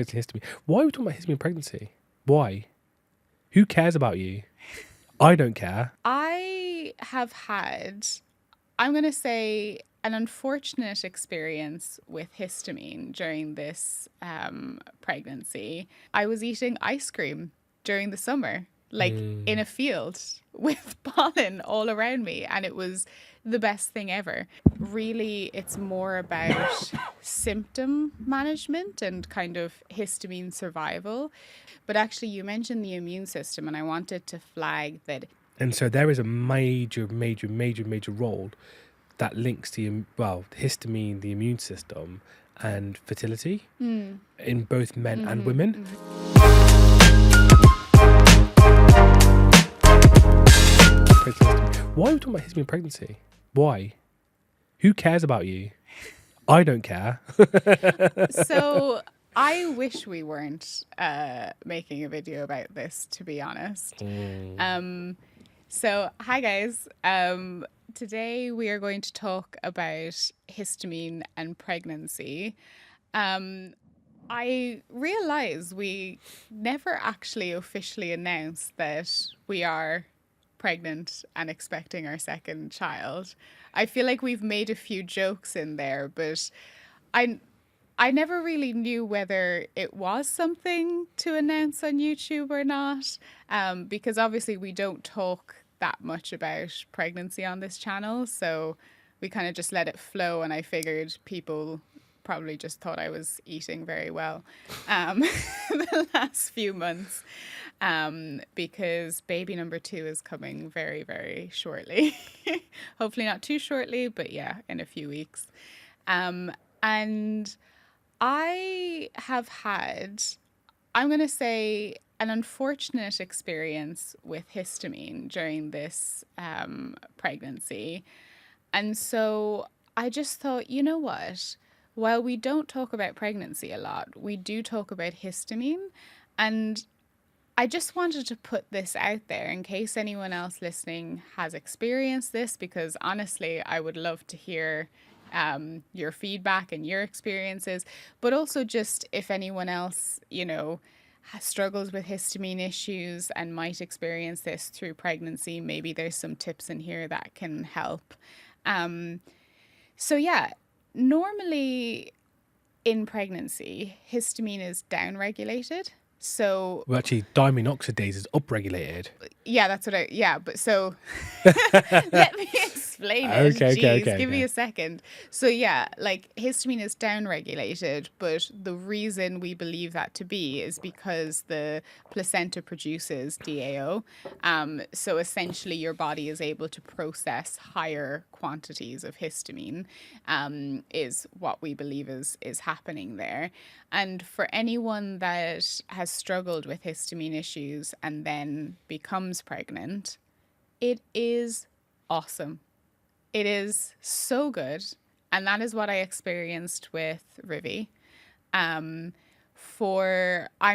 pregnancy histamine. Why are we talking about histamine pregnancy? Why? Who cares about you? I don't care. I have had, I'm going to say, an unfortunate experience with histamine during this pregnancy. I was eating ice cream during the summer, like in a field with pollen all around me, and it was the best thing ever. Really, it's more about symptom management and kind of histamine survival. But actually, you mentioned the immune system, and I wanted to flag that. And so there is a major role that links to, histamine, the immune system, and fertility in both men and women. Why are we talking about histamine pregnancy? Why? Who cares about you? I don't care. So I wish we weren't making a video about this, to be honest. So hi guys. Today we are going to talk about histamine and pregnancy. I realize we never actually officially announced that we are pregnant and expecting our second child. I feel like we've made a few jokes in there, but I never really knew whether it was something to announce on YouTube or not, because obviously we don't talk that much about pregnancy on this channel, so we kind of just let it flow, and I figured people probably just thought I was eating very well the last few months, because baby number 2 is coming very, very shortly. Hopefully not too shortly, but yeah, in a few weeks. And I have had, I'm going to say, an unfortunate experience with histamine during this pregnancy. And so I just thought, you know what? While we don't talk about pregnancy a lot, we do talk about histamine. And I just wanted to put this out there in case anyone else listening has experienced this, because honestly, I would love to hear your feedback and your experiences, but also just if anyone else, struggles with histamine issues and might experience this through pregnancy, maybe there's some tips in here that can help. So yeah, normally in pregnancy, histamine is downregulated. So Well, actually, diamine oxidase is upregulated. yeah, that's what but so let me explain it. Okay. Give me a second. So yeah, like histamine is downregulated, but the reason we believe that to be is because the placenta produces DAO. So essentially your body is able to process higher quantities of histamine, is what we believe is happening there. And for anyone that has struggled with histamine issues and then becomes pregnant, it is awesome. It is so good. And that is what I experienced with Rivi. I'm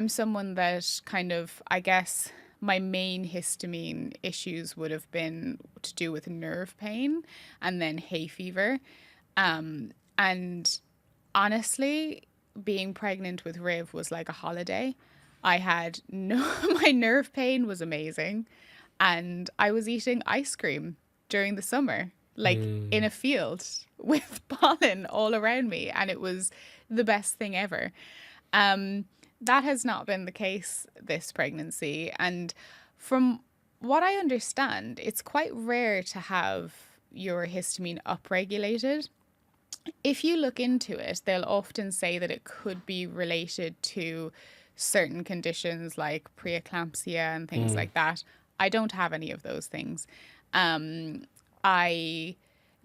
someone that kind of, I guess, my main histamine issues would have been to do with nerve pain and then hay fever. And honestly, being pregnant with Riv was like a holiday. I had my nerve pain was amazing, and I was eating ice cream during the summer, like in a field with pollen all around me, and it was the best thing ever. That has not been the case this pregnancy, and from what I understand, it's quite rare to have your histamine upregulated. If you look into it, they'll often say that it could be related to certain conditions like preeclampsia and things like that. I don't have any of those things. I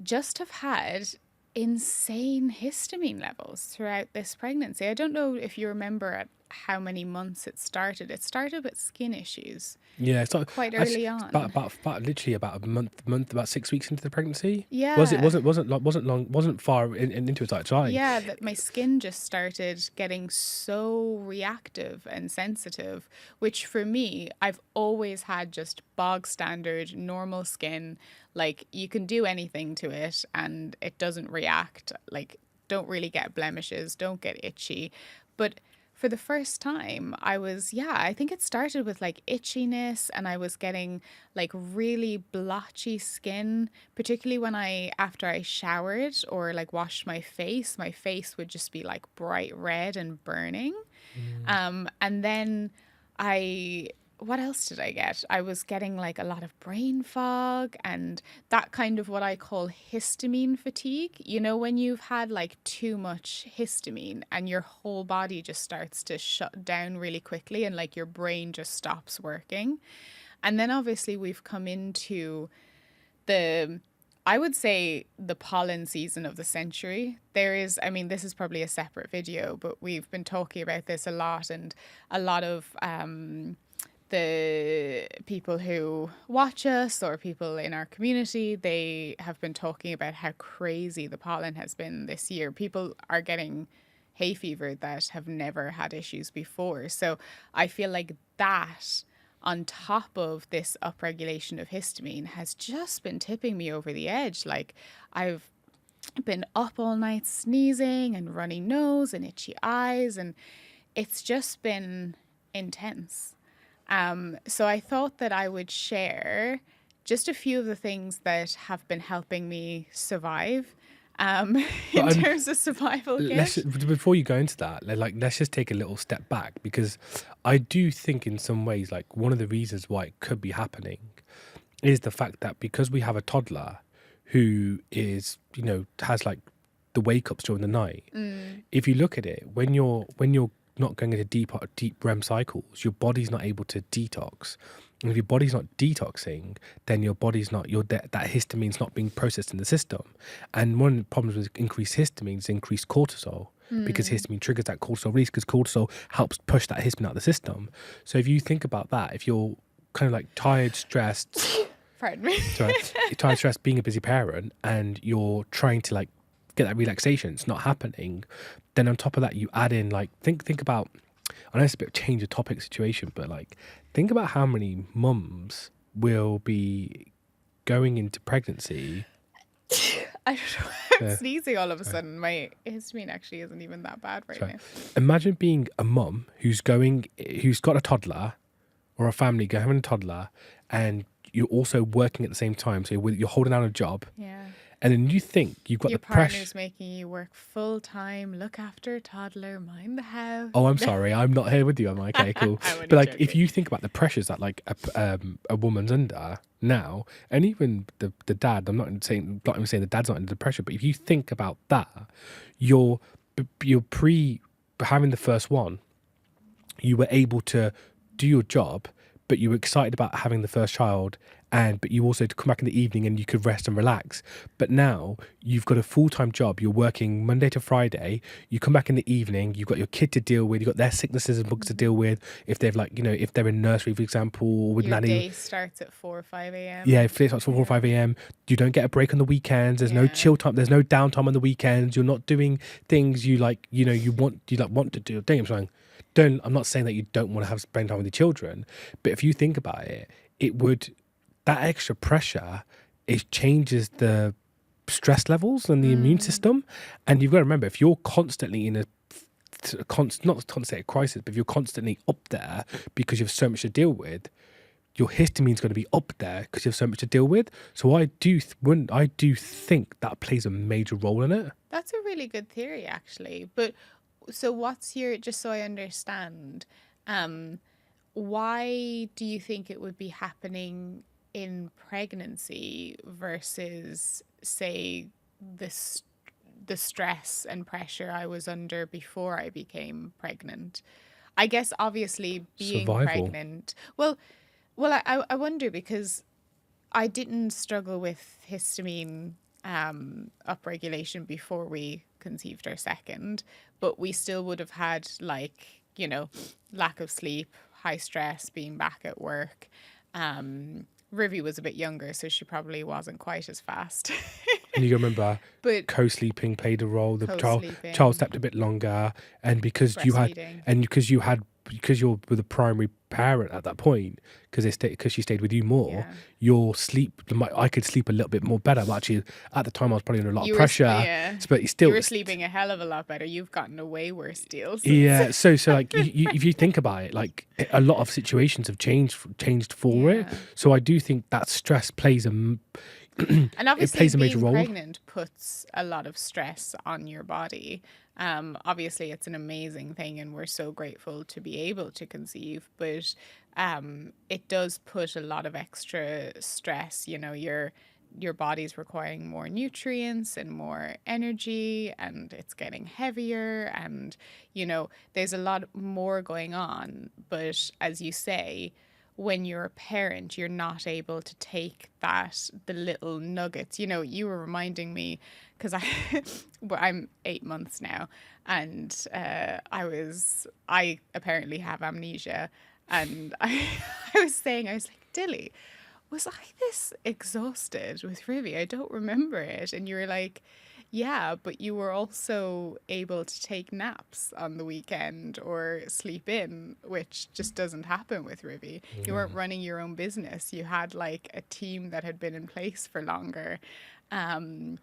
just have had insane histamine levels throughout this pregnancy. I don't know if you remember at how many months it started. It started with skin issues. Yeah, it's not quite early on. About literally about a month, about 6 weeks into the pregnancy. Yeah, wasn't far into its time. Yeah, that my skin just started getting so reactive and sensitive, which for me, I've always had just bog standard normal skin. Like you can do anything to it and it doesn't react. Like don't really get blemishes, don't get itchy, but for the first time, I think it started with like itchiness, and I was getting like really blotchy skin, particularly after I showered or like washed my face would just be like bright red and burning. And then I, what else did I get? I was getting like a lot of brain fog and that kind of what I call histamine fatigue. You know, when you've had like too much histamine and your whole body just starts to shut down really quickly and like your brain just stops working. And then obviously we've come into I would say the pollen season of the century. This is probably a separate video, but we've been talking about this a lot, and a lot of the people who watch us or people in our community, they have been talking about how crazy the pollen has been this year. People are getting hay fever that have never had issues before. So I feel like that, on top of this upregulation of histamine, has just been tipping me over the edge. Like, I've been up all night sneezing and runny nose and itchy eyes, and it's just been intense. So I thought that I would share just a few of the things that have been helping me survive. In terms of survival kit. Before you go into that, let's just take a little step back, because I do think in some ways, like, one of the reasons why it could be happening is the fact that because we have a toddler who is, has like the wake ups during the night. If you look at it, when you're not going into deep REM cycles, your body's not able to detox. And if your body's not detoxing, then your body's not, that histamine's not being processed in the system. And one of the problems with increased histamine is increased cortisol, because histamine triggers that cortisol release, because cortisol helps push that histamine out of the system. So if you think about that, if you're kind of like tired, stressed, pardon me, sorry, tired, stressed, being a busy parent, and you're trying to like get that relaxation, it's not happening. Then on top of that, you add in like, think about, I know it's a bit of change of topic situation, but like, think about how many mums will be going into pregnancy. I don't know. I'm sneezing all of a sudden. My histamine actually isn't even that bad right now. Imagine being a mum who's got a toddler, or a family having a toddler, and you're also working at the same time. So you're holding down a job. Yeah. And then you think you've got your the pressure. Your partner's making you work full time, look after a toddler, mind the house. Oh, I'm sorry, I'm not here with you. I'm like, okay, cool. But like, if you think about the pressures that like a woman's under now, and even the dad, I'm not even saying the dad's not under the pressure, but if you think about that, you're having the first one, you were able to do your job, but you were excited about having the first child, but you also come back in the evening and you could rest and relax. But now you've got a full-time job, you're working Monday to Friday, you come back in the evening, you've got your kid to deal with, you've got their sicknesses and bugs to deal with, if they've like, if they're in nursery, for example, or with nanny. Your day starts at 4 or 5 a.m. Yeah, it starts at 4 or 5 a.m. You don't get a break on the weekends, there's no chill time, there's no downtime on the weekends, you're not doing things you like, you want to do. I'm not saying that you don't want to spend time with your children, but if you think about it, that extra pressure, it changes the stress levels and the immune system. And you've got to remember, if you're constantly in not constantly a crisis, but if you're constantly up there because you have so much to deal with, your histamine's going to be up there because you have so much to deal with. So I do think that plays a major role in it. That's a really good theory, actually. But so what's just so I understand, why do you think it would be happening in pregnancy versus, say, the stress and pressure I was under before I became pregnant? I guess obviously being pregnant. Well, I wonder, because I didn't struggle with histamine upregulation before we conceived our second, but we still would have had like, lack of sleep, high stress, being back at work. Rivi was a bit younger, so she probably wasn't quite as fast. And you remember, but co-sleeping played a role. The child slept a bit longer, and because you had because you're with a primary parent at that point, because she stayed with you more, Yeah. your sleep, I could sleep a little bit more better. But actually, at the time, I was probably under a lot of pressure. Yeah. But You were sleeping a hell of a lot better. You've gotten a way worse deal since. yeah. So like, if you think about it, like a lot of situations have changed for it. Yeah. So I do think that stress plays And obviously plays a major being role. pregnant puts a lot of stress on your body. Obviously it's an amazing thing and we're so grateful to be able to conceive, but it does put a lot of extra stress. You know, your body's requiring more nutrients and more energy, and it's getting heavier, and you know, there's a lot more going on. But as you say, when you're a parent, you're not able to take the little nuggets. You know, you were reminding me, because I'm 8 months now, and I apparently have amnesia, and I was like, Dilly, was I this exhausted with Ruby? I don't remember it. And you were like, yeah, but you were also able to take naps on the weekend or sleep in, which just doesn't happen with Ruby. You weren't running your own business. You had like a team that had been in place for longer. And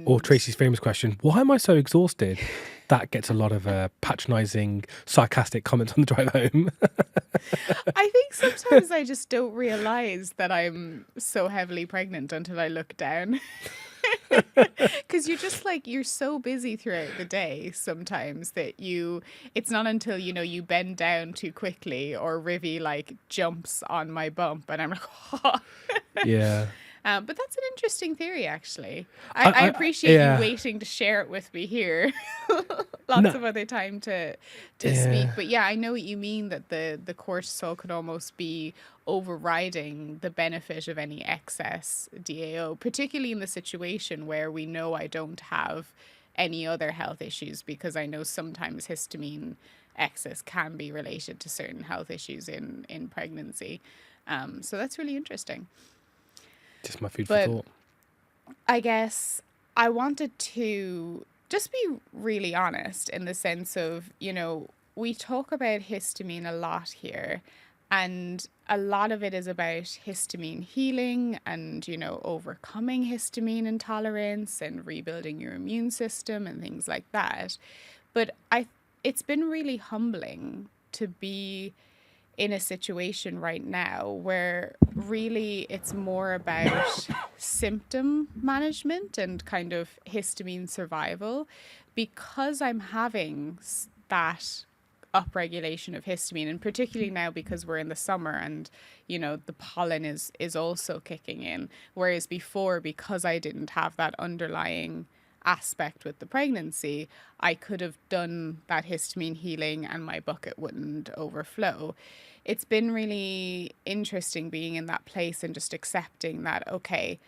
Or Tracy's famous question, why am I so exhausted? That gets a lot of patronising, sarcastic comments on the drive home. I think sometimes I just don't realise that I'm so heavily pregnant until I look down. Because you're so busy throughout the day sometimes that it's not until, you know, you bend down too quickly or Rivy like jumps on my bump and I'm like, oh. Yeah. But that's an interesting theory, actually. I appreciate you waiting to share it with me here. Lots of other time to speak. But yeah, I know what you mean, that the cortisol could almost be overriding the benefit of any excess DAO, particularly in the situation where we know I don't have any other health issues, because I know sometimes histamine excess can be related to certain health issues in pregnancy. So that's really interesting. Just my food for thought. I guess I wanted to just be really honest in the sense of, you know, we talk about histamine a lot here, and a lot of it is about histamine healing and, you know, overcoming histamine intolerance and rebuilding your immune system and things like that. But it's been really humbling to be in a situation right now where really it's more about symptom management and kind of histamine survival, because I'm having that upregulation of histamine, and particularly now because we're in the summer and, you know, the pollen is also kicking in, whereas before, because I didn't have that underlying aspect with the pregnancy, I could have done that histamine healing and my bucket wouldn't overflow. It's been really interesting being in that place and just accepting that, okay,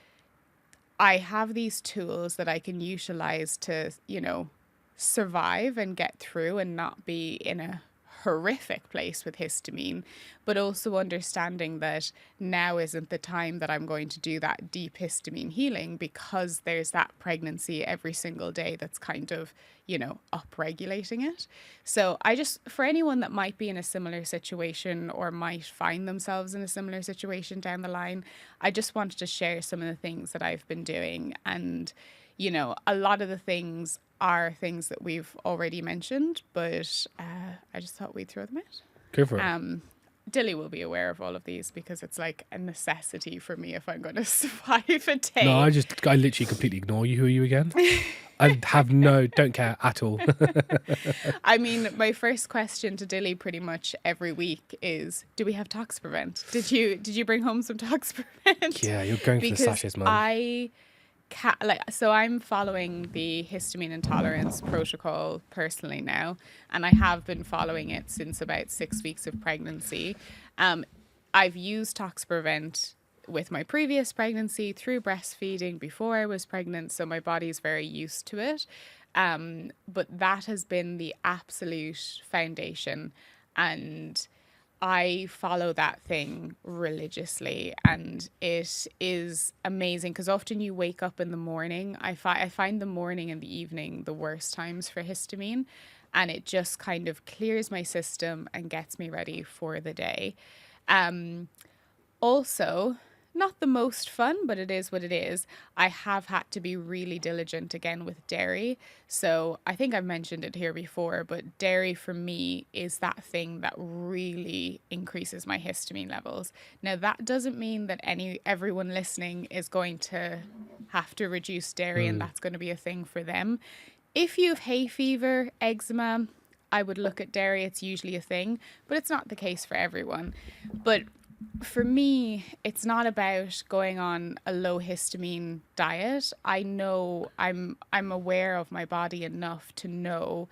I have these tools that I can utilize to, you know, survive and get through and not be in a horrific place with histamine, but also understanding that now isn't the time that I'm going to do that deep histamine healing, because there's that pregnancy every single day that's kind of, you know, upregulating it. So I just, for anyone that might be in a similar situation or might find themselves in a similar situation down the line, I just wanted to share some of the things that I've been doing. And, you know, a lot of the things are things that we've already mentioned, but I just thought we'd throw them out. Go for it. Dilly will be aware of all of these because it's like a necessity for me if I'm going to survive a day. No, I literally completely ignore you. Who are you again? I don't care at all. I mean, my first question to Dilly pretty much every week is, do we have Toxprevent? Did you bring home some Toxprevent? Yeah, you're going for the sachets, man. So I'm following the histamine intolerance protocol personally now, and I have been following it since about 6 weeks of pregnancy. I've used Toxprevent with my previous pregnancy through breastfeeding before I was pregnant, so my body's very used to it. But that has been the absolute foundation, and I follow that thing religiously, and it is amazing because often you wake up in the morning. I find the morning and the evening the worst times for histamine, and it just kind of clears my system and gets me ready for the day. Also, not the most fun, but it is what it is. I have had to be really diligent again with dairy. So I think I've mentioned it here before, but dairy for me is that thing that really increases my histamine levels. Now, that doesn't mean that everyone listening is going to have to reduce dairy and that's going to be a thing for them. If you have hay fever, eczema, I would look at dairy. It's usually a thing, but it's not the case for everyone. But for me, it's not about going on a low histamine diet. I know I'm aware of my body enough to know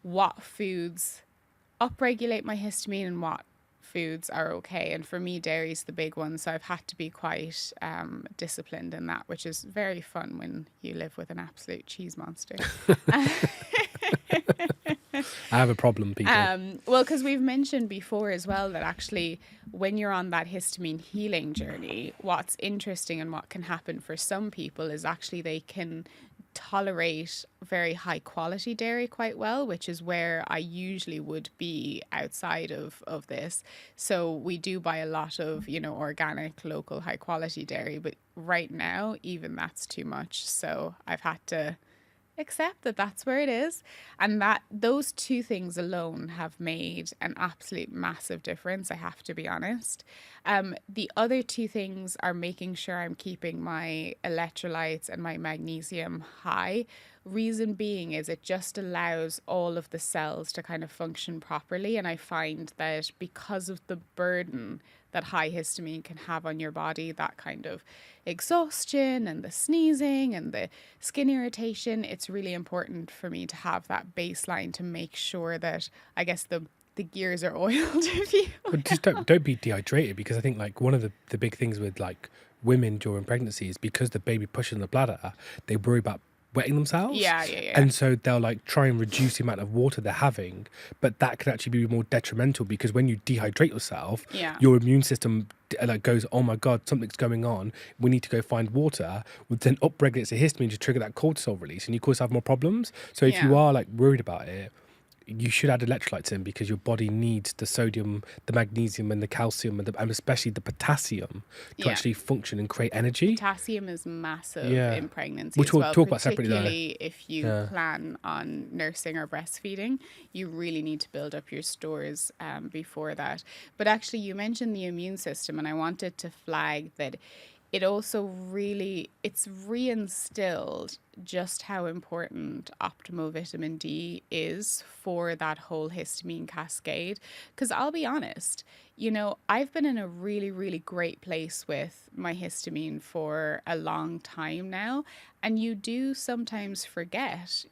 what foods upregulate my histamine and what foods are okay. And for me, dairy is the big one. So I've had to be quite disciplined in that, which is very fun when you live with an absolute cheese monster. I have a problem, people. Well, because we've mentioned before as well that actually when you're on that histamine healing journey, what's interesting and what can happen for some people is actually they can tolerate very high quality dairy quite well, which is where I usually would be outside of this. So we do buy a lot of, organic, local, high quality dairy, but right now, even that's too much. So I've had to accept that that's where it is, and that those two things alone have made an absolute massive difference, I have to be honest. The other two things are making sure I'm keeping my electrolytes and my magnesium high. Reason being is it just allows all of the cells to kind of function properly, and I find that because of the burden that high histamine can have on your body, that kind of exhaustion and the sneezing and the skin irritation, it's really important for me to have that baseline to make sure that, I guess, the gears are oiled, if you will. But just don't be dehydrated, because I think like one of the big things with like women during pregnancy is because the baby pushes in the bladder, they worry about wetting themselves. Yeah. And so they'll like try and reduce the amount of water they're having, but that can actually be more detrimental, because when you dehydrate yourself, your immune system like goes, oh my god, something's going on, we need to go find water, which then upregulates the histamine to trigger that cortisol release, and you cause have more problems. So if you are like worried about it, you should add electrolytes in, because your body needs the sodium, the magnesium and the calcium and especially the potassium to actually function and create energy. Potassium is massive in pregnancy, which as we'll well, talk about separately though. particularly if you plan on nursing or breastfeeding. You really need to build up your stores before that. But actually, you mentioned the immune system, and I wanted to flag that it also it's reinstilled just how important optimal vitamin D is for that whole histamine cascade. Because I'll be honest, I've been in a really, really great place with my histamine for a long time now. And you do sometimes forget,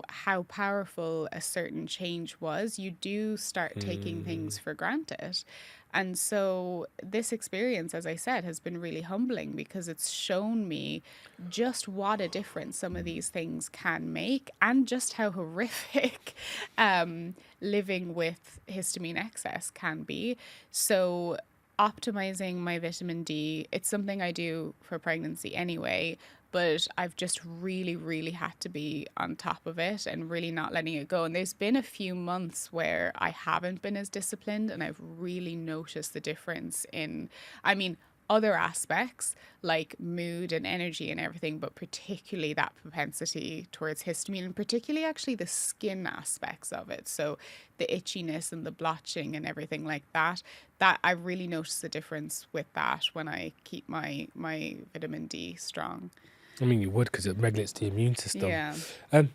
how powerful a certain change was. You do start taking things for granted. And so this experience, as I said, has been really humbling, because it's shown me just what a difference some of these things can make, and just how horrific living with histamine excess can be. So optimizing my vitamin D, it's something I do for pregnancy anyway, but I've just really, really had to be on top of it and really not letting it go. And there's been a few months where I haven't been as disciplined, and I've really noticed the difference in, other aspects like mood and energy and everything, but particularly that propensity towards histamine, and particularly actually the skin aspects of it. So the itchiness and the blotching and everything like that I really noticed the difference with that when I keep my vitamin D strong. You would, because it regulates the immune system. And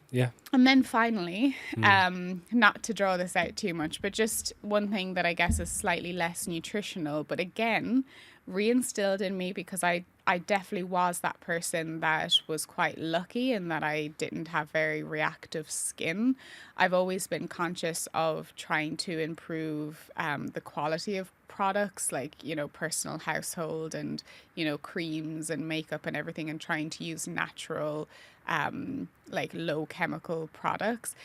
then finally, not to draw this out too much, but just one thing that I guess is slightly less nutritional, but again, reinstilled in me, because I definitely was that person that was quite lucky in that I didn't have very reactive skin. I've always been conscious of trying to improve the quality of products, like, personal household and, creams and makeup and everything, and trying to use natural, like low chemical products.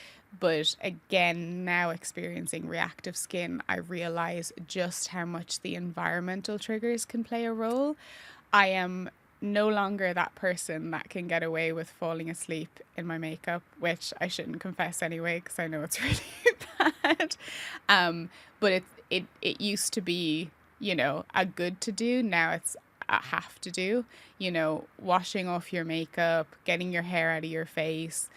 But again, now experiencing reactive skin, I realize just how much the environmental triggers can play a role. I am no longer that person that can get away with falling asleep in my makeup, which I shouldn't confess anyway, because I know it's really bad. But it used to be, a good to do. Now it's a have to do. Washing off your makeup, getting your hair out of your face,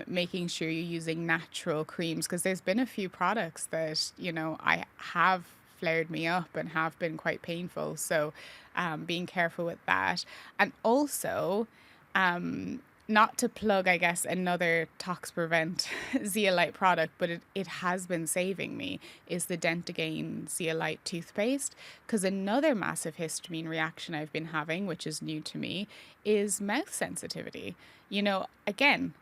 making sure you're using natural creams, because there's been a few products that, I have flared me up and have been quite painful. So being careful with that. And also, not to plug, I guess, another Tox Prevent zeolite product, but it has been saving me, is the Dentagain zeolite toothpaste. Because another massive histamine reaction I've been having, which is new to me, is mouth sensitivity. Again,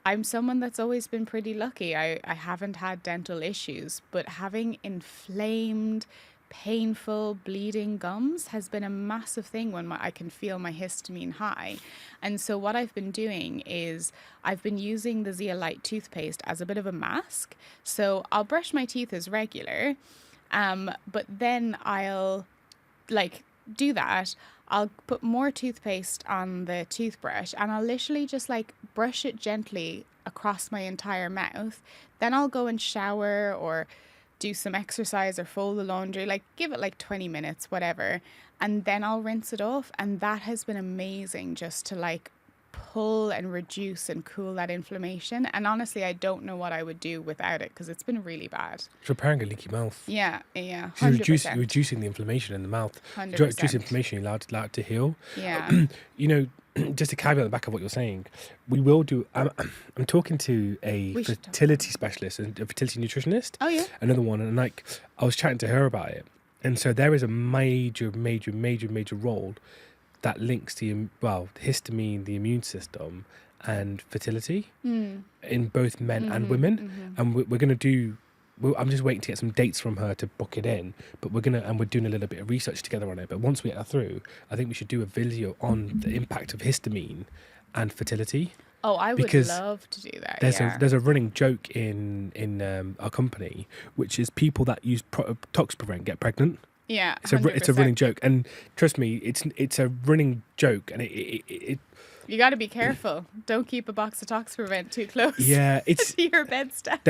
I'm someone that's always been pretty lucky. I haven't had dental issues, but having inflamed, painful, bleeding gums has been a massive thing when I can feel my histamine high. And so what I've been doing is I've been using the zeolite toothpaste as a bit of a mask. So I'll brush my teeth as regular, but then I'll do that. I'll put more toothpaste on the toothbrush and I'll literally just brush it gently across my entire mouth. Then I'll go and shower or do some exercise or fold the laundry, give it 20 minutes, whatever. And then I'll rinse it off. And that has been amazing, just to pull and reduce and cool that inflammation. And honestly, I don't know what I would do without it, because it's been really bad. It's repairing a leaky mouth. Yeah, 100%. You're reducing the inflammation in the mouth. 100%. You're reducing inflammation, you're allowed it to heal. Yeah. Just a caveat at the back of what you're saying, we will do. I'm talking to a fertility specialist and a fertility nutritionist. Oh yeah. Another one, and I was chatting to her about it, and so there is a major role that links to histamine, the immune system, and fertility in both men and women, and we're going to do. I'm just waiting to get some dates from her to book it in, but we're doing a little bit of research together on it. But once we get that through, I think we should do a video on the impact of histamine and fertility. Oh, I would love to do that. There's a running joke in our company, which is people that use Tox Prevent get pregnant. Yeah, it's a running joke, and trust me, it's a running joke, and it you got to be careful. Don't keep a box of Tox Prevent too close. Yeah, it's to your bedstand.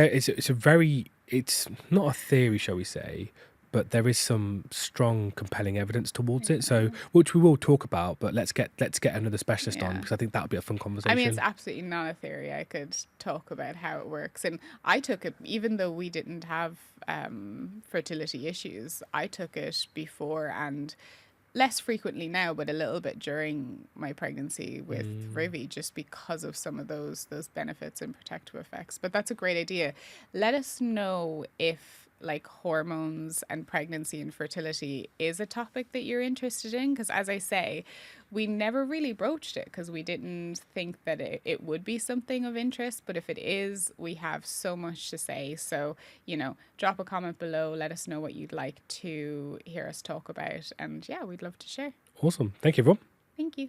It's not a theory, shall we say, but there is some strong, compelling evidence towards it. So, which we will talk about, but let's get another specialist on, because I think that would be a fun conversation. I mean, it's absolutely not a theory. I could talk about how it works, and I took it even though we didn't have fertility issues. I took it before and less frequently now, but a little bit during my pregnancy with Rivi, just because of some of those benefits and protective effects. But that's a great idea. Let us know if hormones and pregnancy and fertility is a topic that you're interested in, because as I say, we never really broached it because we didn't think that it would be something of interest, but if it is, we have so much to say. So drop a comment below, let us know what you'd like to hear us talk about, and yeah, we'd love to share. Awesome. Thank you, everyone. Thank you.